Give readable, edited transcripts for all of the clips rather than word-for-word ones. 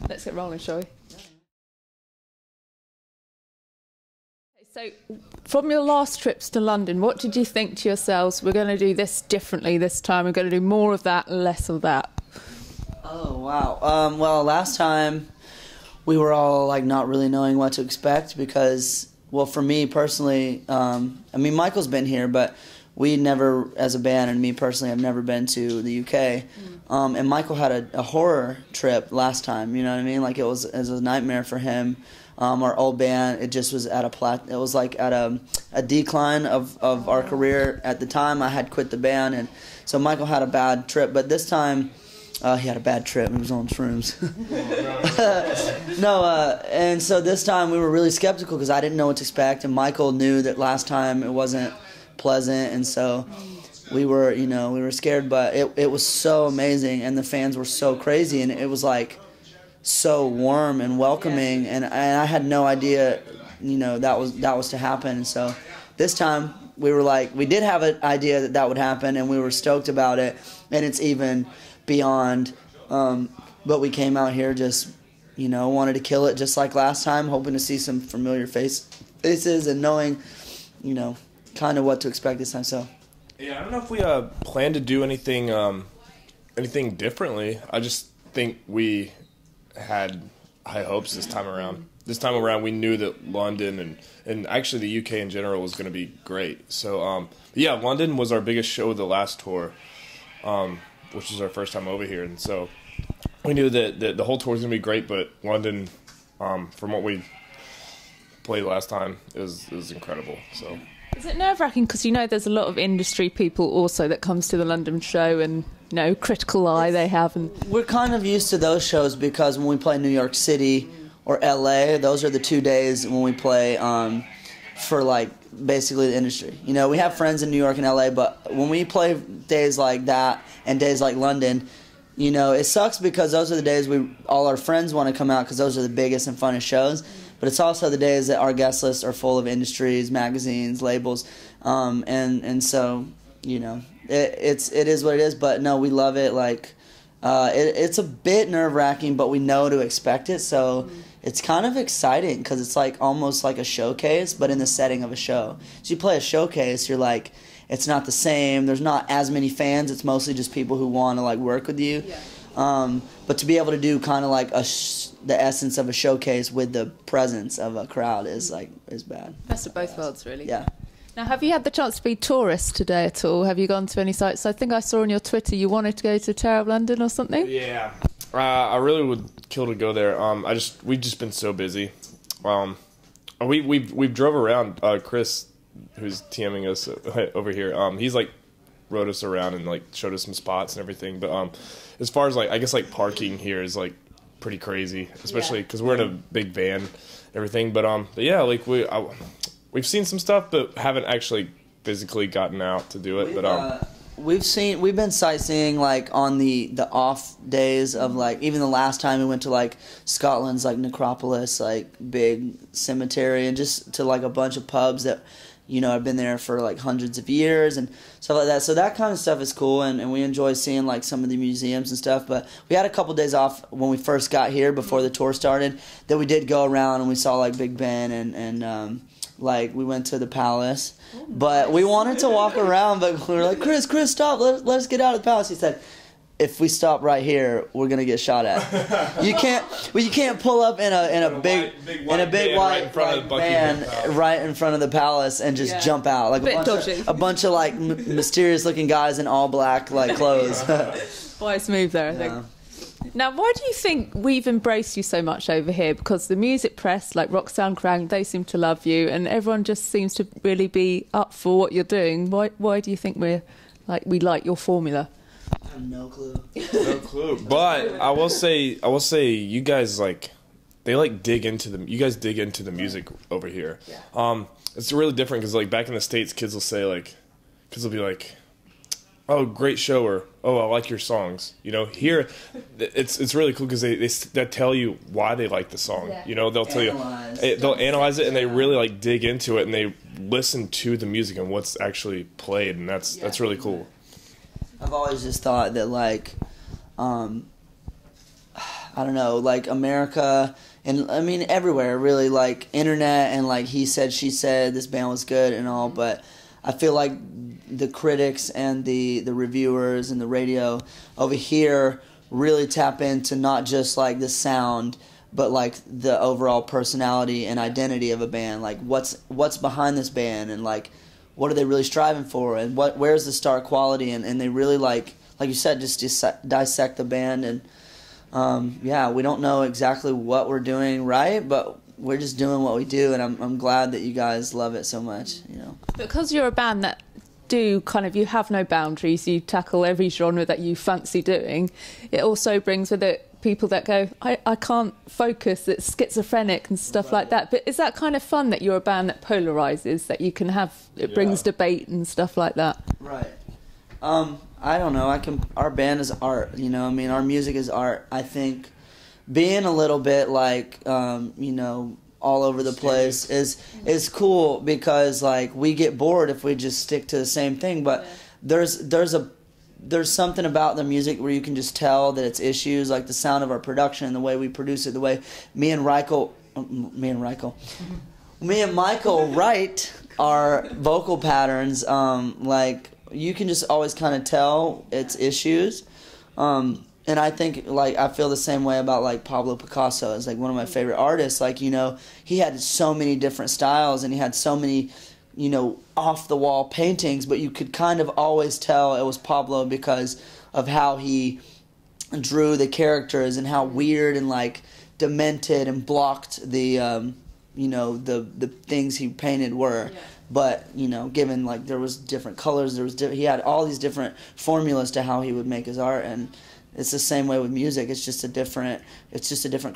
Let's get rolling, shall we? So, from your last trips to London, what did you think to yourselves? We're going to do this differently this time. We're going to do more of that, less of that. Oh, wow. Well, last time we were all like not really knowing what to expect because, well, for me personally, I mean, Michael's been here, but we never, as a band, and me personally, I've never been to the UK. And Michael had a horror trip last time, you know what I mean? Like it was a nightmare for him. Our old band, it just was at it was like at a decline of our career at the time. I had quit the band, and so Michael had a bad trip. But this time, he had a bad trip. He was on shrooms. And so this time we were really skeptical because I didn't know what to expect, and Michael knew that last time it wasn't pleasant, and so we were scared. But it was so amazing, and the fans were so crazy, and it was like so warm and welcoming, and I had no idea, that was to happen. And so this time we were like, we did have an idea that would happen, and we were stoked about it, and it's even beyond. But we came out here just, wanted to kill it just like last time, hoping to see some familiar faces and knowing, kind of what to expect this time. So yeah, I don't know if we plan to do anything differently. I just think we had high hopes this time around. This time around, we knew that London and actually the UK in general was going to be great. So, yeah, London was our biggest show of the last tour, which is our first time over here. And so we knew that the whole tour was going to be great, but London, from what we played last time, is incredible. So. Is it nerve-wracking? Because there's a lot of industry people also that comes to the London show and, critical eye they have. And we're kind of used to those shows because when we play New York City or LA, those are the 2 days when we play for, like, basically the industry. We have friends in New York and LA, but when we play days like that and days like London, it sucks because those are the days all our friends want to come out because those are the biggest and funnest shows. But it's also the days that our guest lists are full of industries, magazines, labels, and so it is what it is. But no, we love it. Like it's a bit nerve-wracking, but we know to expect it. So it's kind of exciting because it's like almost like a showcase, but in the setting of a show. So you play a showcase, you're like, it's not the same. There's not as many fans. It's mostly just people who want to like work with you. Yeah. But to be able to do kind of like the essence of a showcase with the presence of a crowd is bad. Best of both worlds, really. Yeah. Now, have you had the chance to be tourists today at all? Have you gone to any sites? I think I saw on your Twitter you wanted to go to Tower of London or something. Yeah, I really would kill to go there. We've just been so busy. We've drove around. Chris, who's TMing us over here, he's like rode us around and like showed us some spots and everything. But as far as like, I guess like parking here is like pretty crazy, especially because we're in a big van and everything. But yeah, like we've seen some stuff, but haven't actually physically gotten out to do it. We've been sightseeing like on the off days of like, even the last time we went to like Scotland's like necropolis, like big cemetery, and just to like a bunch of pubs that have been there for like hundreds of years and stuff like that. So that kind of stuff is cool, and we enjoy seeing like some of the museums and stuff. But we had a couple days off when we first got here before the tour started that we did go around and we saw like Big Ben and like we went to the palace. But we wanted to walk around, but we were like, Chris, stop! Let us get out of the palace. He said, if we stop right here, we're gonna get shot at. You can't pull up in a big white van right in front of the palace and just jump out like a bunch of like mysterious looking guys in all black like clothes. Wise move there, I think. Now, why do you think we've embraced you so much over here? Because the music press, like Rock Soundcrank, they seem to love you, and everyone just seems to really be up for what you're doing. Why do you think we like your formula? I have no clue. No clue. But I will say, you guys dig into the music over here. Yeah. It's really different because like back in the States, kids will be like, oh, great show, or oh, I like your songs. Here, it's really cool because they tell you why they like the song. Yeah. They'll tell you, they'll analyze it, and they really like dig into it, and they listen to the music and what's actually played, and that's really cool. I've always just thought that like, I don't know, like America, and I mean everywhere really, like internet and like he said, she said, this band was good and all, but I feel like the critics and the reviewers and the radio over here really tap into not just like the sound, but like the overall personality and identity of a band, like what's behind this band, and like what are they really striving for, and where's the star quality, and they really like you said, just dissect the band. And yeah, we don't know exactly what we're doing right, but we're just doing what we do, and I'm glad that you guys love it so much, you know. Because you're a band that do kind of, you have no boundaries, you tackle every genre that you fancy doing, it also brings with it people that go, I can't focus, it's schizophrenic and stuff like that. But is that kind of fun that you're a band that polarizes, that you can have, it brings debate and stuff like that? Right. I don't know, our band is art, you know, I mean, our music is art. I think being a little bit like, you know, all over the place is cool, because like we get bored if we just stick to the same thing, but there's something about the music where you can just tell that it's issues, like the sound of our production, the way we produce it, the way me and Michael write our vocal patterns, like you can just always kind of tell it's issues. And I think, like, I feel the same way about, like, Pablo Picasso is, like, one of my favorite artists. Like, you know, he had so many different styles, and he had so many, you know, off-the-wall paintings, but you could kind of always tell it was Pablo because of how he drew the characters and how weird and, like, demented and blocked the, you know, the things he painted were. Yeah. But, you know, given, like, there was different colors, he had all these different formulas to how he would make his art, and it's the same way with music. It's just a different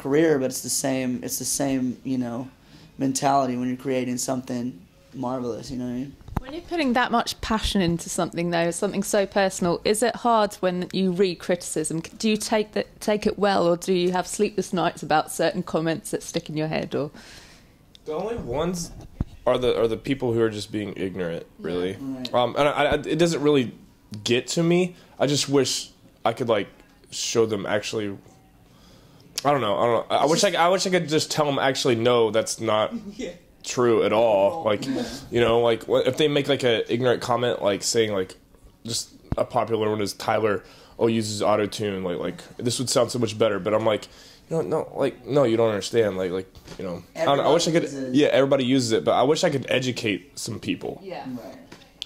career, but it's the same, you know, mentality when you're creating something marvelous, you know what I mean? When you're putting that much passion into something, though, something so personal, is it hard when you read criticism? Do you take it well, or do you have sleepless nights about certain comments that stick in your head? Or the only ones are the people who are just being ignorant, really. Yeah. Right. And it doesn't really get to me. I just wish I could, like, show them actually. I don't know. I wish I could just tell them actually no, that's not true at all. Like, you know, like if they make like an ignorant comment, like saying like, just a popular one is Tyler uses auto-tune, like this would sound so much better. But I'm like, no, you don't understand. Like you know, I wish I could. Yeah, everybody uses it, but I wish I could educate some people. Yeah. Right.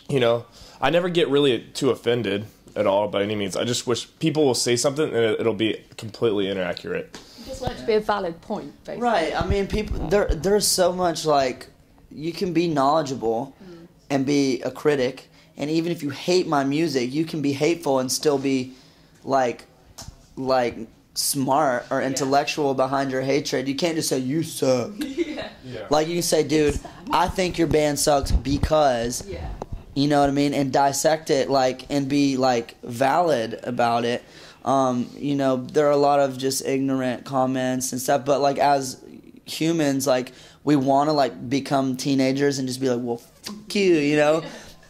You know, I never get really too offended at all by any means. I just wish people will say something and it'll be completely inaccurate. You just want it to be a valid point, basically. Right. I mean, people. There's so much, like, you can be knowledgeable and be a critic, and even if you hate my music, you can be hateful and still be like smart or intellectual behind your hatred. You can't just say you suck. Yeah. Like, you can say, dude, I think your band sucks because. Yeah. You know what I mean? And dissect it, like, and be, like, valid about it. You know, there are a lot of just ignorant comments and stuff, but, like, as humans, like, we want to, like, become teenagers and just be like, well, fuck you, you know?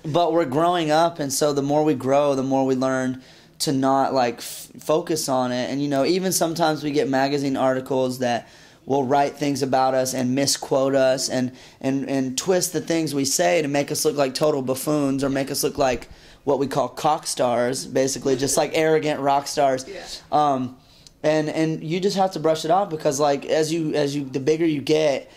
But we're growing up, and so the more we grow, the more we learn to not, like, focus on it. And, you know, even sometimes we get magazine articles that will write things about us and misquote us and twist the things we say to make us look like total buffoons, or make us look like what we call cock stars, basically, just like arrogant rock stars. Yeah. And you just have to brush it off, because like as you the bigger you get,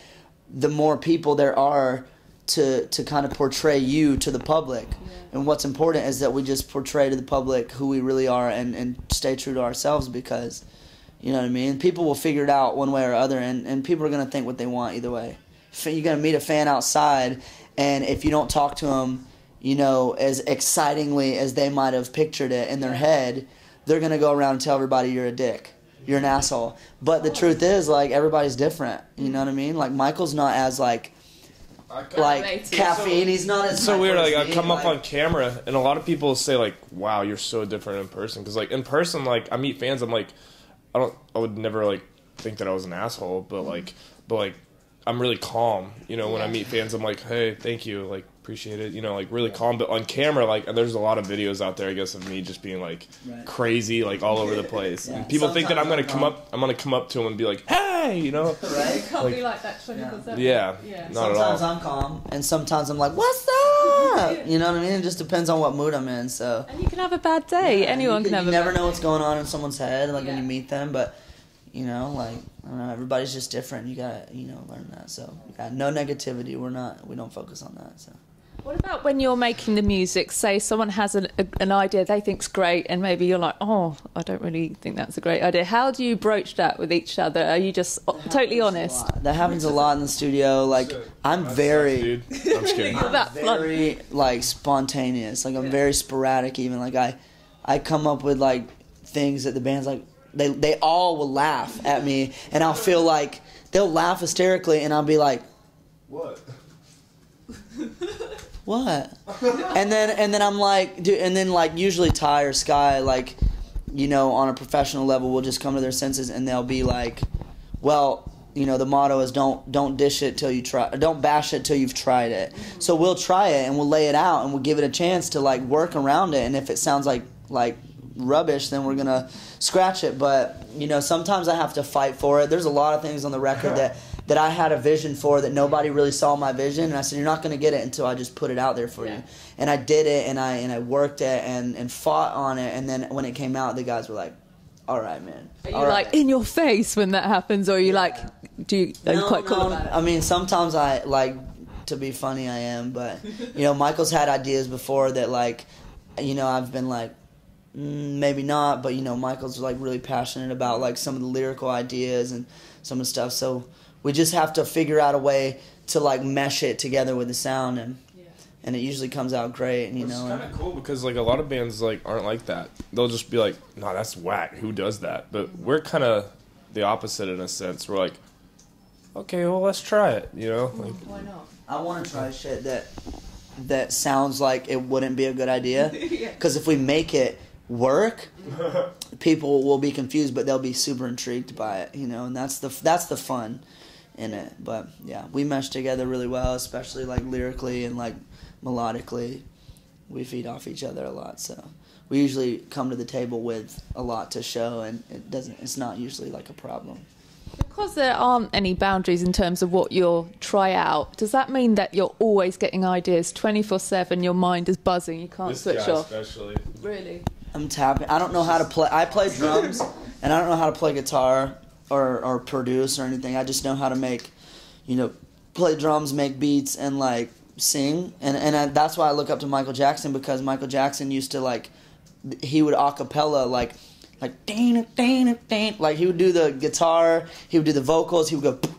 the more people there are to kind of portray you to the public. Yeah. And what's important is that we just portray to the public who we really are and stay true to ourselves, because you know what I mean? People will figure it out one way or other, and people are going to think what they want either way. You're going to meet a fan outside, and if you don't talk to them, you know, as excitingly as they might have pictured it in their head, they're going to go around and tell everybody you're a dick. You're an asshole. But the truth is, like, everybody's different. You know what I mean? Like, Michael's not as, like caffeine. He's not as. It's so weird. Like, I come up on camera, and a lot of people say, like, wow, you're so different in person. Because, like, in person, like, I meet fans, I'm like, I would never, like, think that I was an asshole, but I'm really calm. You know, when I meet fans, I'm like, hey, thank you. Like, appreciate it, you know, like really calm. But on camera, like, there's a lot of videos out there, I guess, of me just being like crazy, like all over the place. And people think that I'm gonna come up to them and be like, hey, you know, right? You can't be like that 24/7. Yeah, not at all. Sometimes I'm calm, and sometimes I'm like, what's up? You know what I mean? It just depends on what mood I'm in. So. And you can have a bad day. Anyone can have a bad day. You never know what's going on in someone's head, like when you meet them, but. You know, like, I don't know, everybody's just different. You gotta, you know, learn that. So, no negativity. We don't focus on that. So. What about when you're making the music? Say someone has an idea they think's great, and maybe you're like, oh, I don't really think that's a great idea. How do you broach that with each other? Are you just totally honest? That happens a lot in the studio. Like, I'm very, I'm just kidding. I'm very like spontaneous. Like, I'm very sporadic. Even like I come up with like things that the band's like. They all will laugh at me, and I'll feel like they'll laugh hysterically, and I'll be like, what? What? and then I'm like, dude, and then like usually Ty or Sky, like, you know, on a professional level, will just come to their senses, and they'll be like, well, you know, the motto is don't dish it till you try, don't bash it till you've tried it. So we'll try it and we'll lay it out and we'll give it a chance to like work around it, and if it sounds like rubbish, then we're gonna scratch it. But you know, sometimes I have to fight for it. There's a lot of things on the record that I had a vision for that nobody really saw my vision, and I said, you're not gonna get it until I just put it out there for you. And I did it, and I worked it and fought on it, and then when it came out, the guys were like, all right, man. Are you like in your face when that happens, or are you like, are you quite cool about it? I mean, sometimes I like to be funny, I am, but you know, Michael's had ideas before that, like, you know, I've been like, maybe not, but you know, Michael's like really passionate about like some of the lyrical ideas and some of the stuff, so we just have to figure out a way to like mesh it together with the sound, and it usually comes out great. And you know, it's kind of cool because like a lot of bands like aren't like that. They'll just be like, no, that's whack, who does that? But we're kind of the opposite in a sense. We're like, okay, well, let's try it, you know, like, why not? I want to try shit that sounds like it wouldn't be a good idea, because if we make it work, people will be confused, but they'll be super intrigued by it, you know, and that's the fun in it. But yeah, we mesh together really well, especially like lyrically and like melodically. We feed off each other a lot, so we usually come to the table with a lot to show, and it's not usually like a problem. Because there aren't any boundaries in terms of what you'll try out, does that mean that you're always getting ideas 24/7? Your mind is buzzing, you can't switch off? Especially. Really? I'm tapping. I don't know how to play. I play drums, and I don't know how to play guitar or produce or anything. I just know how to make, you know, play drums, make beats, and like sing. And that's why I look up to Michael Jackson, because Michael Jackson used to like, he would a cappella like dang, like he would do the guitar, he would do the vocals, he would go,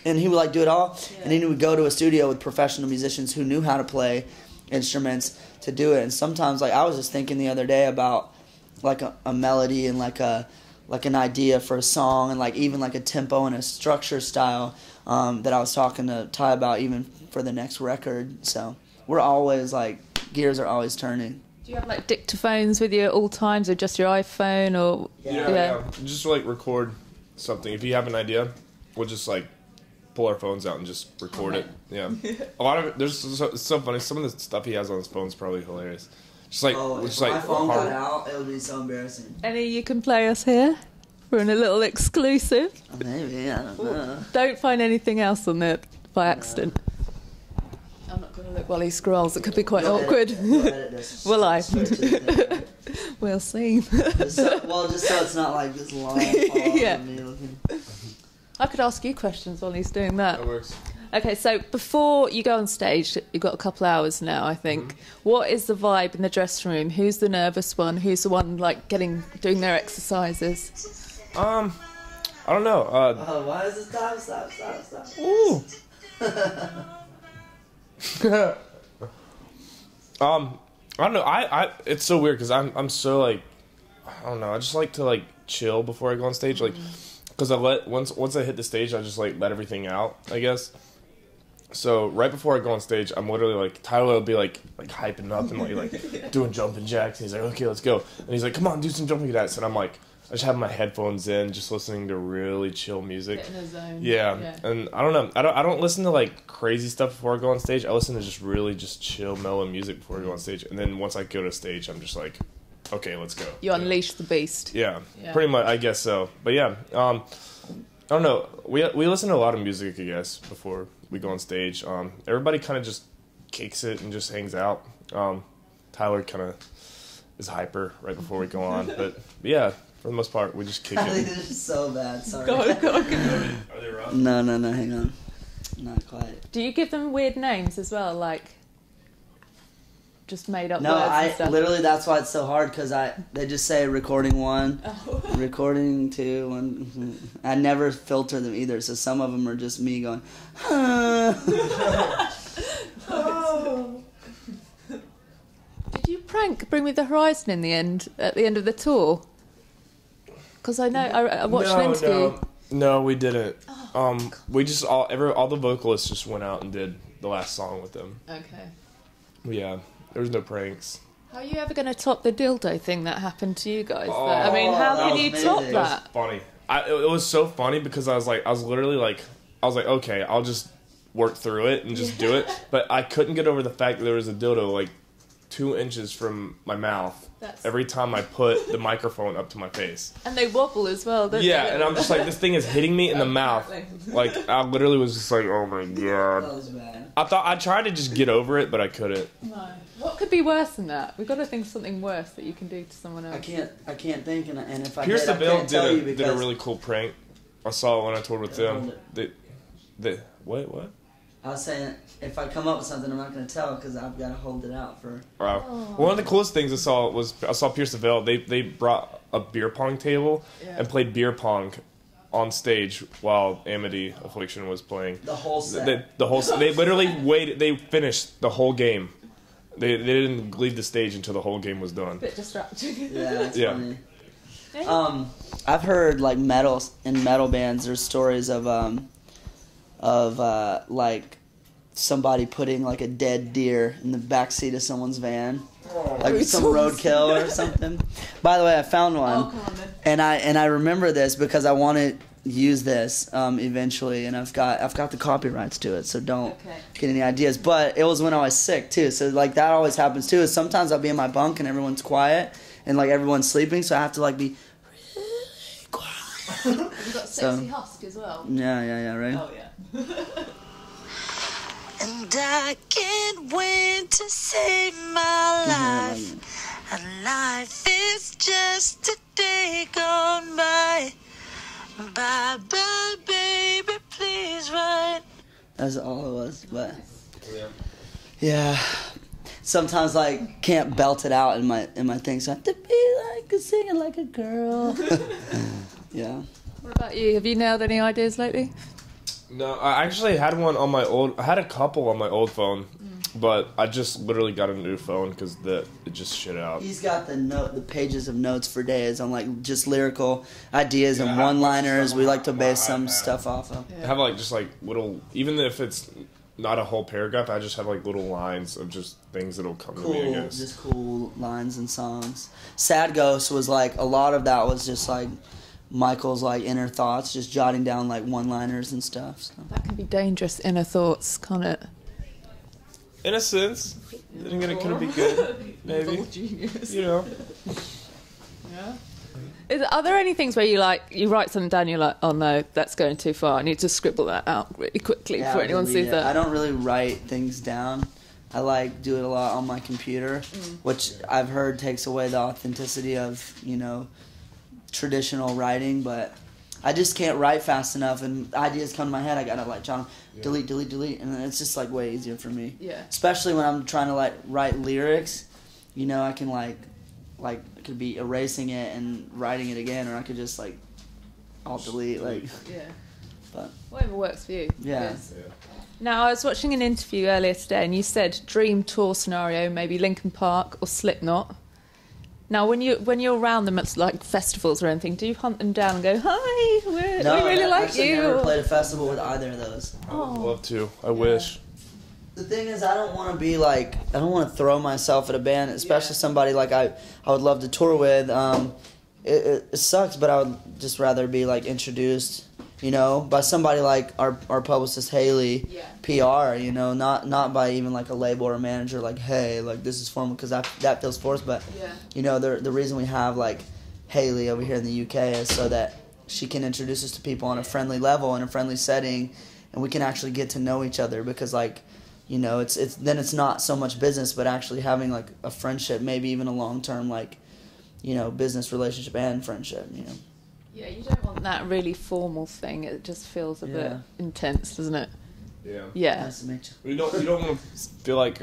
and he would like do it all. And then he would go to a studio with professional musicians who knew how to play instruments to do it. And sometimes, like, I was just thinking the other day about like a melody and like an idea for a song, and like even like a tempo and a structure style that I was talking to Ty about even for the next record. So we're always like, gears are always turning. Do you have like dictaphones with you at all times, or just your iPhone, or yeah. Just like record something. If you have an idea, we'll just like pull our phones out and just record it. Yeah. A lot of it, it's so funny. Some of the stuff he has on his phone is probably hilarious. Just like, if my phone got out, it would be so embarrassing. Any you can play us here? We're in a little exclusive. Maybe, I don't know. Don't find anything else on it by accident. I'm not going to look while he scrolls. It could be quite awkward. Will I? We'll see. just so it's not like this long pause of me looking. I could ask you questions while he's doing that. That works. Okay, so before you go on stage, you've got a couple hours now, I think. Mm-hmm. What is the vibe in the dressing room? Who's the nervous one? Who's the one like doing their exercises? I don't know. Why is it stop? Ooh. I don't know. I it's so weird because I'm so like, I don't know. I just like to like chill before I go on stage, like, because once I hit the stage, I just like let everything out, I guess. So right before I go on stage, I'm literally like, Tyler will be like hyping up and like doing jumping jacks. And he's like, okay, let's go. And he's like, come on, do some jumping jacks. And I'm like, just have my headphones in, just listening to really chill music. Get in a zone. Yeah. And I don't know. I don't listen to like crazy stuff before I go on stage. I listen to just really just chill, mellow music before I go on stage. And then once I go to stage, I'm just like, okay, let's go. You unleash the beast. Yeah, pretty much. I guess so. But yeah, I don't know. We listen to a lot of music, I guess, before we go on stage. Everybody kind of just kicks it and just hangs out. Tyler kind of is hyper right before we go on, but yeah, for the most part, we just kick it. This is so bad. Sorry. Go. Are they rough? No, hang on. Not quite. Do you give them weird names as well, like just made up No, words and stuff? literally that's why it's so hard because they just say recording 1, Oh. recording 2, 1. I never filter them either, so some of them are just me going. Huh. Did you prank Bring Me the Horizon in the end, at the end of the tour? Because I know I watched an interview. No, we didn't. We just all the vocalists just went out and did the last song with them. Okay. Yeah, there was no pranks. How are you ever going to top the dildo thing that happened to you guys? Oh, I mean, how that can was you amazing. top It It was that? funny. It was so funny because I was like, okay, I'll just work through it and just do it. But I couldn't get over the fact that there was a dildo like 2 inches from my mouth every time I put the microphone up to my face. And they wobble as well, don't Yeah, they? and I'm just like, this thing is hitting me in the mouth. Like, I literally was just like, oh my That god. was bad. I tried to just get over it, but I couldn't. No. What could be worse than that? We've got to think of something worse that you can do to someone else. I can't think, and if I Pierce did, I DeVille can't tell you did a because really cool prank. I saw it when I toured with them. What? I was saying if I come up with something, I'm not going to tell because I've got to hold it out for. Wow. One of the coolest things I saw Pierce DeVille. They brought a beer pong table and played beer pong on stage while Amity Affliction was playing. The whole set. They literally waited. They finished the whole game. They didn't leave the stage until the whole game was done. Bit distracting. Yeah, that's Yeah. funny. I've heard like in metal bands. There's stories of like somebody putting like a dead deer in the backseat of someone's van, like some roadkill or something. By the way, I found one, Oh, come on then. and I remember this because I want to use this eventually, and I've got the copyrights to it, so don't get any ideas. But it was when I was sick too, so like that always happens too. Is sometimes I'll be in my bunk and everyone's quiet and like everyone's sleeping, so I have to like be really quiet. You've got sexy husk as well. Yeah, right. Oh yeah. And I can't wait to save my life. And life is just a day gone by. Bye bye, baby, please run. That's all it was, but yeah. Sometimes like can't belt it out in my thing, so I have to be like singing like a girl. Yeah. What about you? Have you nailed any ideas lately? No, I actually had I had a couple on my old phone, but I just literally got a new phone because it just shit out. He's got the pages of notes for days on like just lyrical ideas and one-liners. We like to base some stuff off of. I have like just like little, even if it's not a whole paragraph, I just have like little lines of just things that'll come to me, I guess. Just cool lines and songs. Sad Ghost was like a lot of that was just like Michael's like inner thoughts, just jotting down like one-liners and stuff. So. That can be dangerous inner thoughts, can't it? In a sense, then it could be good, maybe. Genius. You know. Yeah. Are there any things where you write something down, you're like, oh no, that's going too far. I need to scribble that out really quickly before anyone sees that. I don't really write things down. I like do it a lot on my computer, which I've heard takes away the authenticity of traditional writing, but I just can't write fast enough, and ideas come to my head. I gotta like delete, and then it's just like way easier for me. Yeah. Especially when I'm trying to like write lyrics, I can like I could be erasing it and writing it again, or I could just like I'll delete like. Yeah. But whatever works for you. yeah. Now, I was watching an interview earlier today, and you said dream tour scenario, maybe Linkin Park or Slipknot. Now, when you're around them at like festivals or anything, do you hunt them down and go, "Hi, we really like you"? I've never played a festival with either of those. I would love to. I wish. The thing is, I don't want to be like, I don't want to throw myself at a band, especially somebody like I would love to tour with. it sucks, but I would just rather be like introduced, by somebody like our publicist Haley, PR, not by even like a label or a manager, like, hey, like this is formal, because that feels forced. But the reason we have like Haley over here in the UK is so that she can introduce us to people on a friendly level, in a friendly setting, and we can actually get to know each other, because like, it's not so much business, but actually having like a friendship, maybe even a long-term like, business relationship and friendship, Yeah, you don't want that really formal thing. It just feels a bit intense, doesn't it? Yeah. Yeah. Nice to meet You don't want to feel like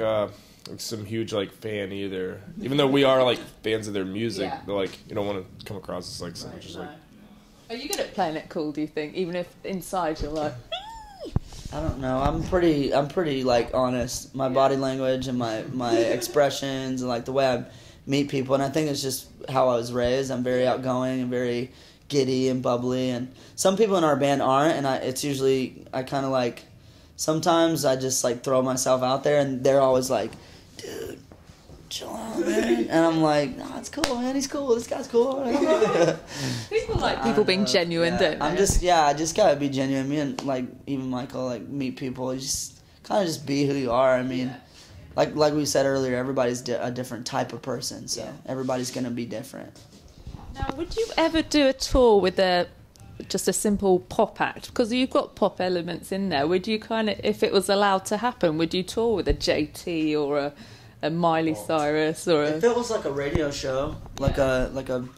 some huge like fan either. Even though we are like fans of their music, but like you don't want to come across as like someone just like. Are you good at playing it cool? Do you think, even if inside you're like? I don't know. I'm pretty like honest. My body language and my expressions and like the way I meet people, and I think it's just how I was raised. I'm very outgoing and very giddy and bubbly, and some people in our band aren't, and it's usually I kind of like sometimes I just like throw myself out there, and they're always like, dude, chill out, man. And I'm like, no, it's cool, man. He's cool. This guy's cool. People like people being genuine, don't they? I just gotta be genuine. Me and like even Michael like meet people. You just kind of just be who you are. I mean, like we said earlier, everybody's a different type of person, so everybody's gonna be different. Now, would you ever do a tour with just a simple pop act? Because you've got pop elements in there. Would you kind of, if it was allowed to happen, would you tour with a JT or a Miley Cyrus or if it was like a radio show, like a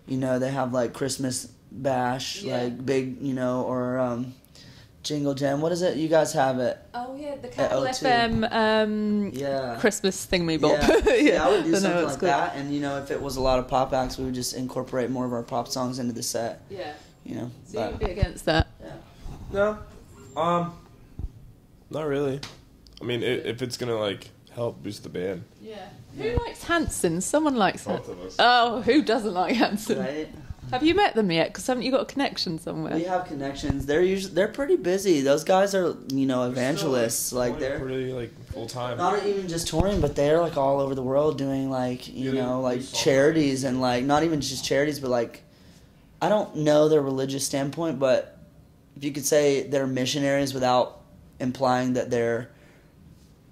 they have like Christmas bash, like big, or Jingle Jam. What is it? You guys have it? Oh yeah, the Capital FM Christmas thingamybop. I would do something like that. And if it was a lot of pop acts, we would just incorporate more of our pop songs into the set. Yeah. So you'd be against that? Yeah. No. Not really. I mean, if it's gonna like help boost the band. Yeah. Who likes Hanson? Someone likes Both of us. Oh, who doesn't like Hanson? Right. Have you met them yet? Because haven't you got a connection somewhere? We have connections. They're pretty busy. Those guys are evangelists. Like they're pretty like full time. Not even just touring, but they're like all over the world doing like like charities, and like not even just charities, but like I don't know their religious standpoint, but if you could say they're missionaries without implying that they're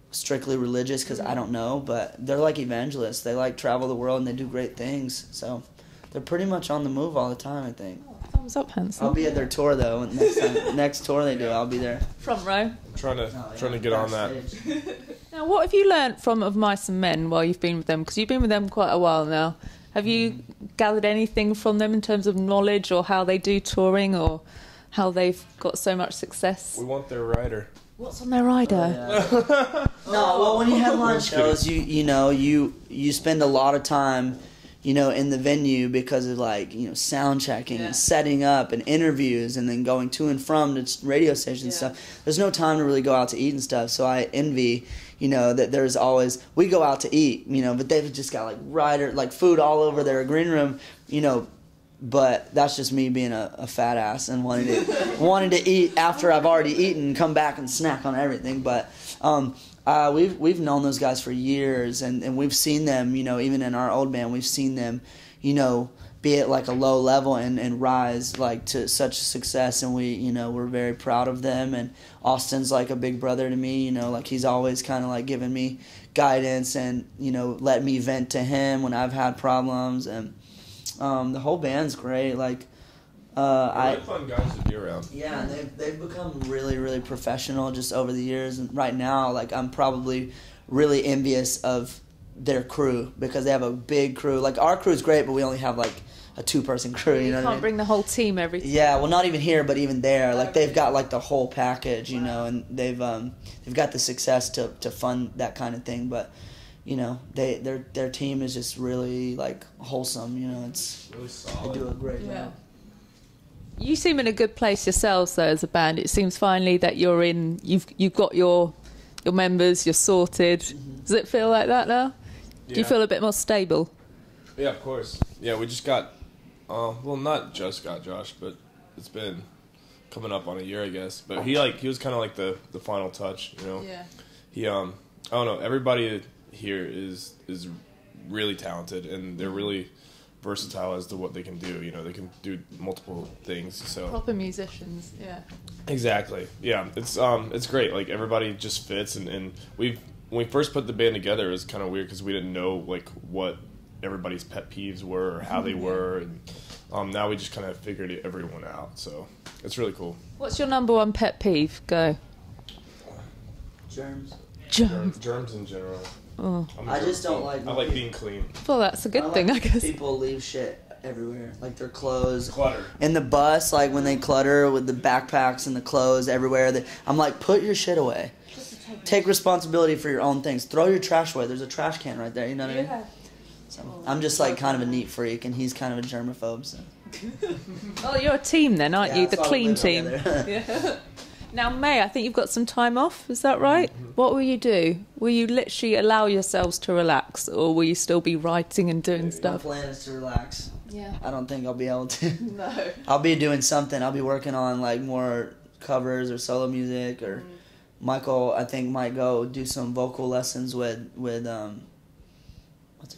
strictly religious, because I don't know, but they're like evangelists. They like travel the world and they do great things. So they're pretty much on the move all the time, I think. Oh, thumbs up, Hanson. I'll be at their tour though. Next tour they do, I'll be there. Front row. Trying to get on that. Now, what have you learnt from Of Mice and Men while you've been with them? Because you've been with them quite a while now. Have you gathered anything from them in terms of knowledge, or how they do touring, or how they've got so much success? We want their rider. What's on their rider? No, well, when you headline shows, you spend a lot of time, in the venue because of like sound checking and setting up and interviews, and then going to and from the radio stations and stuff. There's no time to really go out to eat and stuff. So I envy, that there's always, we go out to eat, but they've just got like food all over their green room, But that's just me being a fat ass and wanting to eat after I've already eaten, come back and snack on everything. But we've known those guys for years, and we've seen them, even in our old band, we've seen them, be at like a low level and rise like to such success, and we're very proud of them. And Austin's like a big brother to me, like he's always kind of like giving me guidance and let me vent to him when I've had problems. And the whole band's great. Like, really fun guys to be around. Yeah, they've become really, really professional just over the years. And right now, like, I'm probably really envious of their crew because they have a big crew. Like, our crew's great, but we only have like a 2-person crew. You know what I mean? Bring the whole team every time. Yeah, well, not even here, but even there. Like, they've got like the whole package, and they've got the success to fund that kind of thing. But their team is just really like wholesome. It's really solid. They do a great job. You seem in a good place yourselves though as a band. It seems finally that you've got your members, you're sorted. Mm-hmm. Does it feel like that now? Yeah. Do you feel a bit more stable? Yeah, of course. Yeah, we just got not just got Josh, but it's been coming up on a year, I guess. But he was kind of like the final touch, Yeah. He I don't know, everybody here is really talented, and they're really versatile as to what they can do. You know, they can do multiple things. So Proper musicians, yeah. exactly, yeah. It's great. Like everybody just fits, and when we first put the band together, it was kind of weird because we didn't know like what everybody's pet peeves were or how they were, and now we just kind of figured everyone out. So it's really cool. What's your number one pet peeve? Go. Germs. Germs in general. Oh. I just don't like. I like being clean. Well, that's a good thing, I guess. People leave shit everywhere, like their clothes. Clutter. In the bus, like when they clutter with the backpacks and the clothes everywhere. I'm like, put your shit away. Take responsibility for your own things. Throw your trash away. There's a trash can right there. You know what I mean? So I'm just like kind of a neat freak, and he's kind of a germaphobe. So. Oh, you're a team then, aren't you? The that's why clean we live team. together. Yeah. Now, May, I think you've got some time off. Is that right? What will you do? Will you literally allow yourselves to relax, or will you still be writing and doing My stuff? plan is to relax. Yeah. I don't think I'll be able to. No. I'll be doing something. I'll be working on like more covers or solo music, or Michael, I think, might go do some vocal lessons with what's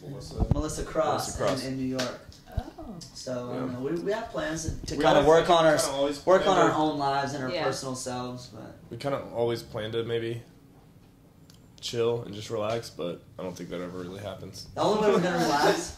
her name? Melissa Cross. In New York. Oh. So I don't know. We have plans to We kind of always- work on we our kinda always work on planned our own lives and our Yeah. personal selves. But We kind of always plan to maybe chill and just relax, but I don't think that ever really happens. the only way we're gonna relax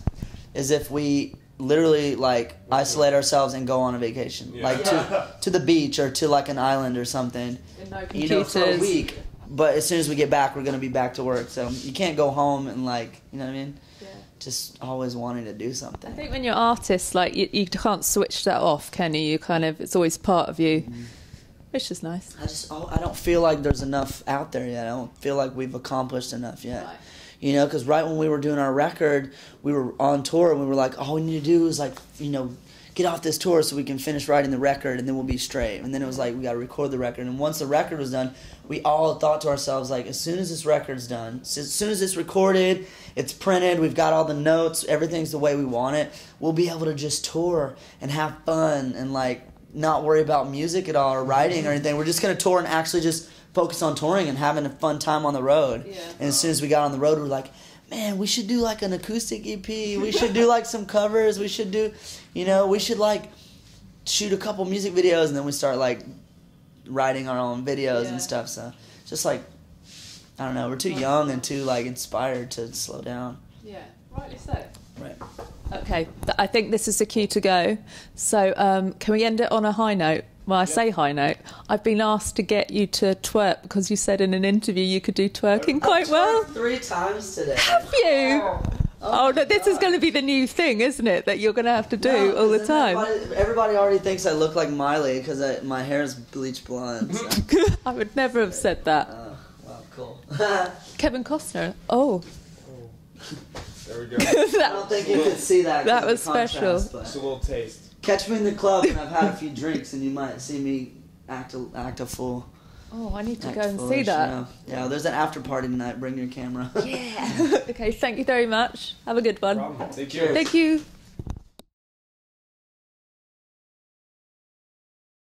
is if we literally like isolate ourselves and go on a vacation, Yeah. like to the beach or to like an island or something. And no You know, computers. for a week. But as soon as we get back, we're gonna be back to work. So you can't go home and like, you know what I mean? Yeah. Just always wanting to do I something. think when you're artists, like you can't switch that off, can you? You kind of, it's always part of you, which is nice. I don't feel like there's enough out there yet. I don't feel like we've accomplished enough yet. Right. You know, because right when we were doing our record, we were on tour and we were like, all we need to do is like, you know, get off this tour so we can finish writing the record and then we'll be straight. And then it was like, we got to record the record. And once the record was done, we all thought to ourselves, like, as soon as this record's done, as soon as it's recorded, it's printed, we've got all the notes, everything's the way we want it, we'll be able to just tour and have fun and like not worry about music at all or writing or anything. We're just going to tour and actually just focus on touring and having a fun time on the road. Yeah. And as soon as we got on the road, we were like, man, we should do like an acoustic EP. We should do like some covers. We should do, you know, we should like shoot a couple music videos. And then we start like writing our own videos and stuff. So just like, I don't know, we're too young and too like inspired to slow down. Yeah, rightly so. Right. Okay, I think this is the cue to go. So can we end it on a high note? Well, I say high note. I've been asked to get you to twerk because you said in an interview you could do twerking quite well. 3 times today. Have you? Oh, no, this is going to be the new thing, isn't it? That you're going to have to do all the time. Everybody already thinks I look like Miley because my hair is bleached blonde. So. I would never have said that. Wow, cool. Kevin Costner. Oh. There we go. I don't think you could see that. 'cause That of the was special. contrast, but- Just a little taste. Catch me in the club and I've had a few drinks and you might see me act a fool. Oh, I need to Act go and see foolish, that. Yeah, there's an after party tonight. Bring your camera. Yeah. Okay, thank you very much. Have a good one. No problem. Thank you. Cheers. Thank you.